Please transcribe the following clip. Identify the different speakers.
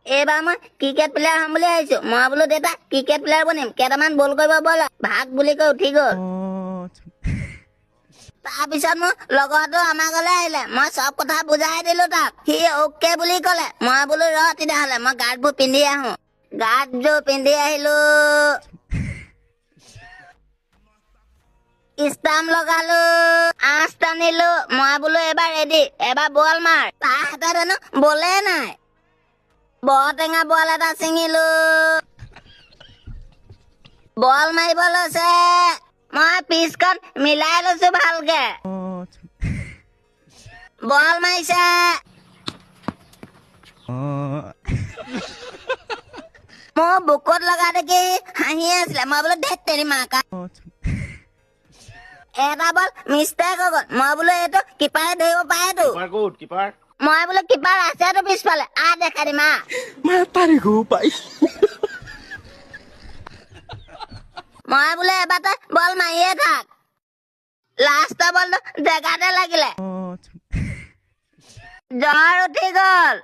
Speaker 1: এইবাৰ মই cricket player হ'ম বুলি ভাবিছো। মই বোলো দেউতা ক্ৰিকেট প্লেয়াৰ বনিম, কেইটামান বল কৰিব বল, ভাগ বুলি কৈ উঠি গ'ল। তাৰপিছত মোৰ লগৰটো আমাৰ ঘৰলৈ আহিলে, মই চব কথা বুজাই দিলো তাক। সি অ'কে বুলি ক'লে। মই বোলো ৰ তেতিয়াহ'লে মই গাৰ্ডবোৰ পিন্ধি আহো। গাৰ্ডযোৰ পিন্ধি আহিলো, ষ্টাম্প লগালো, আঁচ টানিলো। মই বোলো এবাৰ ৰেডি, এবাৰ বল মাৰ। তাৰ হাতত হেনো বলে নাই। বৰটেঙা বল এটা ছিঙিলো, বল মাৰিব লৈছে। মই পিছখন মিলাই লৈছো ভালকে। বল মাৰিছে, মোৰ বুকুত লগা দেখি হাঁহি আছিলে। মই বোলো ধেত তেৰি মাকা, এটা বল মিষ্টেক হৈ গ'ল। মই বোলো এইটো কিপাৰে ধৰিব পাৰেতো। মই বোলো কিপাৰ আছেতো পিছফালে, দেখাই দিম মই বোলো এবাৰ তই বল মাৰিয়ে থাক। লাষ্টৰ বলটো জেগাতে লাগিলে, জ্বৰ উঠি গ'ল।